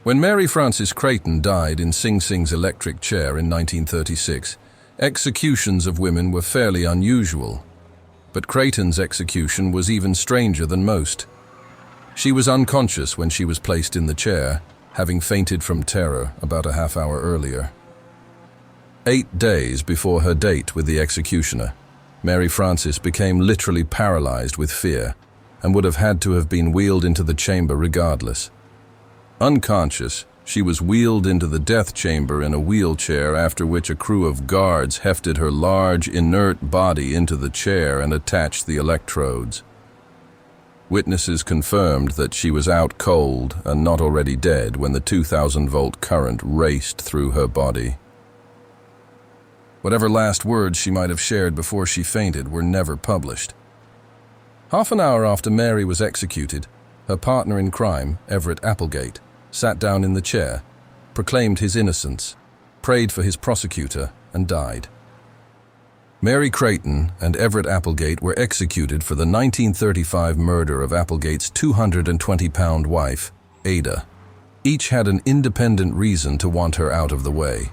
When Mary Frances Creighton died in Sing Sing's electric chair in 1936, executions of women were fairly unusual. But Creighton's execution was even stranger than most. She was unconscious when she was placed in the chair, having fainted from terror about a half hour earlier. 8 days before her date with the executioner, Mary Frances became literally paralyzed with fear and would have had to have been wheeled into the chamber regardless. Unconscious, she was wheeled into the death chamber in a wheelchair, after which a crew of guards hefted her large, inert body into the chair and attached the electrodes. Witnesses confirmed that she was out cold and not already dead when the 2,000-volt current raced through her body. Whatever last words she might have shared before she fainted were never published. Half an hour after Mary was executed, her partner in crime, Everett Applegate, sat down in the chair, proclaimed his innocence, prayed for his prosecutor, and died. Mary Creighton and Everett Applegate were executed for the 1935 murder of Applegate's 220-pound wife, Ada. Each had an independent reason to want her out of the way.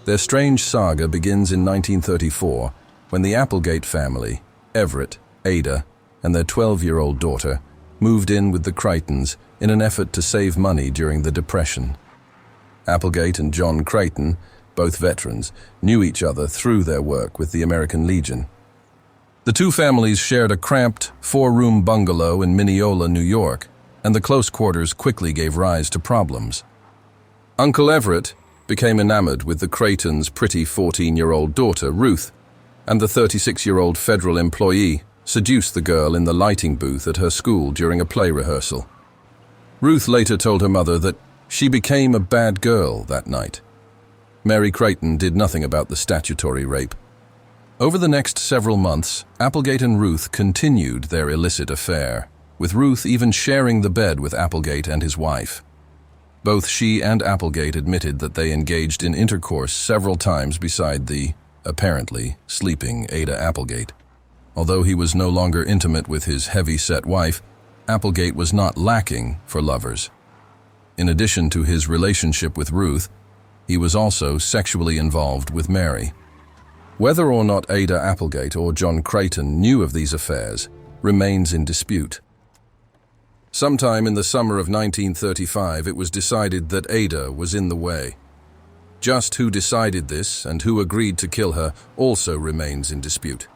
Their strange saga begins in 1934, when the Applegate family, Everett, Ada, and their 12-year-old daughter, moved in with the Creightons in an effort to save money during the Depression. Applegate and John Creighton, both veterans, knew each other through their work with the American Legion. The two families shared a cramped, 4-room bungalow in Mineola, New York, and the close quarters quickly gave rise to problems. Uncle Everett became enamored with the Creightons' pretty 14-year-old daughter, Ruth, and the 36-year-old federal employee seduced the girl in the lighting booth at her school during a play rehearsal. Ruth later told her mother that she became a bad girl that night. Mary Creighton did nothing about the statutory rape. Over the next several months, Applegate and Ruth continued their illicit affair, with Ruth even sharing the bed with Applegate and his wife. Both she and Applegate admitted that they engaged in intercourse several times beside the, apparently, sleeping Ada Applegate. Although he was no longer intimate with his heavy-set wife, Applegate was not lacking for lovers. In addition to his relationship with Ruth, he was also sexually involved with Mary. Whether or not Ada Applegate or John Creighton knew of these affairs remains in dispute. Sometime in the summer of 1935, it was decided that Ada was in the way. Just who decided this and who agreed to kill her also remains in dispute.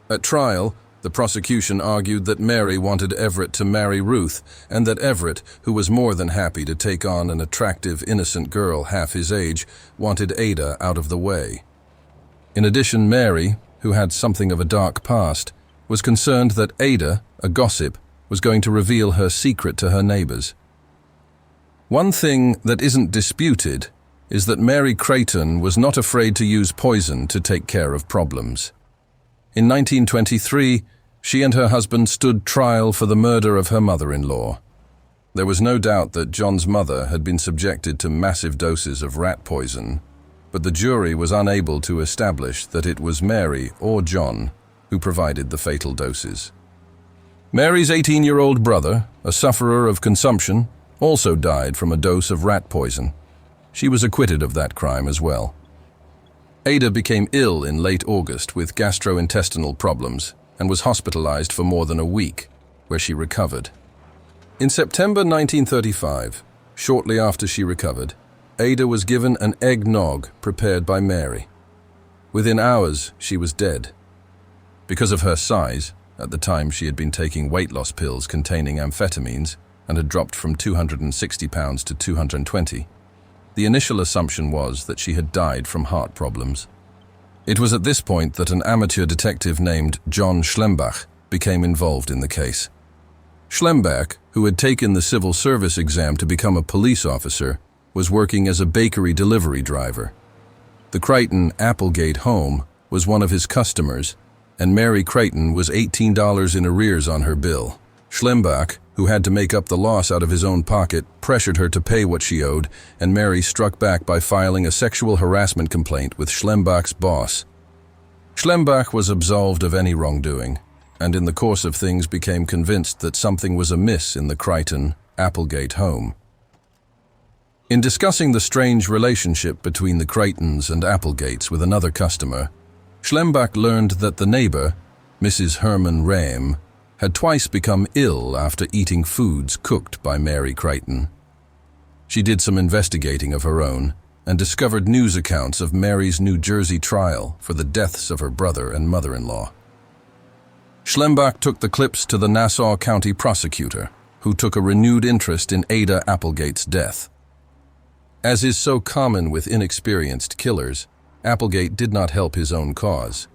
At trial, the prosecution argued that Mary wanted Everett to marry Ruth, and that Everett, who was more than happy to take on an attractive, innocent girl half his age, wanted Ada out of the way. In addition, Mary, who had something of a dark past, was concerned that Ada, a gossip, was going to reveal her secret to her neighbors. One thing that isn't disputed is that Mary Creighton was not afraid to use poison to take care of problems. In 1923, she and her husband stood trial for the murder of her mother-in-law. There was no doubt that John's mother had been subjected to massive doses of rat poison, but the jury was unable to establish that it was Mary or John who provided the fatal doses. Mary's 18-year-old brother, a sufferer of consumption, also died from a dose of rat poison. She was acquitted of that crime as well. Ada became ill in late August with gastrointestinal problems and was hospitalized for more than a week, where she recovered. In September 1935, shortly after she recovered, Ada was given an eggnog prepared by Mary. Within hours, she was dead. Because of her size, at the time she had been taking weight loss pills containing amphetamines and had dropped from 260 pounds to 220, the initial assumption was that she had died from heart problems. It was at this point that an amateur detective named John Schlembach became involved in the case. Schlembach, who had taken the civil service exam to become a police officer, was working as a bakery delivery driver. The Creighton Applegate home was one of his customers, and Mary Creighton was $18 in arrears on her bill. Schlembach, who had to make up the loss out of his own pocket, pressured her to pay what she owed, and Mary struck back by filing a sexual harassment complaint with Schlembach's boss. Schlembach was absolved of any wrongdoing, and in the course of things became convinced that something was amiss in the Creighton Applegate home. In discussing the strange relationship between the Creightons and Applegates with another customer, Schlembach learned that the neighbor, Mrs. Herman Rehm, had twice become ill after eating foods cooked by Mary Creighton. She did some investigating of her own and discovered news accounts of Mary's New Jersey trial for the deaths of her brother and mother-in-law. Schlembach took the clips to the Nassau County prosecutor, who took a renewed interest in Ada Applegate's death. As is so common with inexperienced killers, Applegate did not help his own cause.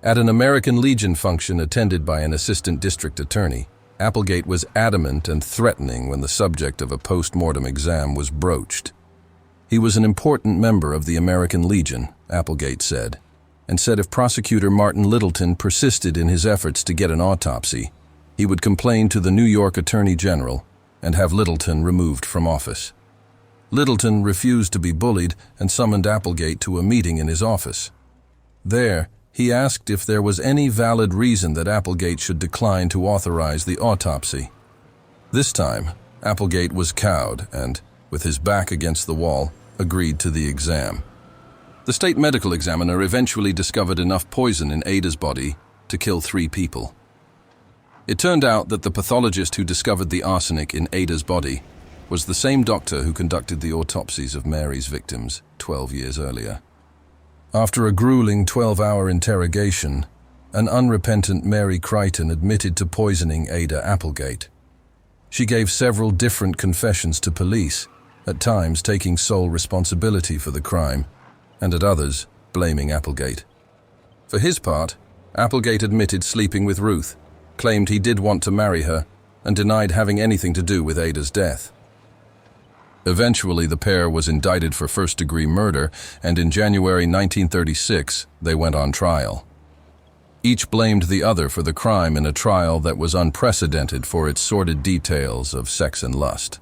At an American Legion function attended by an assistant district attorney, Applegate was adamant and threatening when the subject of a post-mortem exam was broached. He was an important member of the American Legion, Applegate said, and said if prosecutor Martin Littleton persisted in his efforts to get an autopsy, he would complain to the New York Attorney General and have Littleton removed from office. Littleton refused to be bullied and summoned Applegate to a meeting in his office. There, he asked if there was any valid reason that Applegate should decline to authorize the autopsy. This time, Applegate was cowed and, with his back against the wall, agreed to the exam. The state medical examiner eventually discovered enough poison in Ada's body to kill 3 people. It turned out that the pathologist who discovered the arsenic in Ada's body was the same doctor who conducted the autopsies of Mary's victims 12 years earlier. After a grueling 12-hour interrogation, an unrepentant Mary Creighton admitted to poisoning Ada Applegate. She gave several different confessions to police, at times taking sole responsibility for the crime, and at others blaming Applegate. For his part, Applegate admitted sleeping with Ruth, claimed he did want to marry her, and denied having anything to do with Ada's death. Eventually, the pair was indicted for first-degree murder, and in January 1936, they went on trial. Each blamed the other for the crime in a trial that was unprecedented for its sordid details of sex and lust.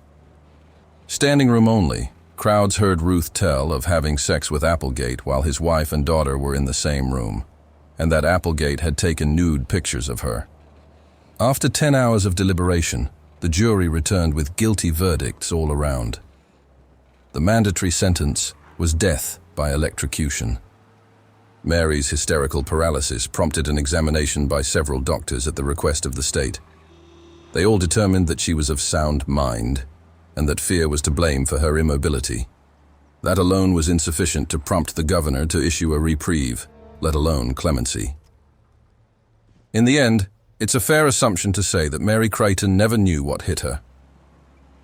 Standing room only, crowds heard Ruth tell of having sex with Applegate while his wife and daughter were in the same room, and that Applegate had taken nude pictures of her. After 10 hours of deliberation, the jury returned with guilty verdicts all around. The mandatory sentence was death by electrocution. Mary's hysterical paralysis prompted an examination by several doctors at the request of the state. They all determined that she was of sound mind, and that fear was to blame for her immobility. That alone was insufficient to prompt the governor to issue a reprieve, let alone clemency. In the end, it's a fair assumption to say that Mary Creighton never knew what hit her.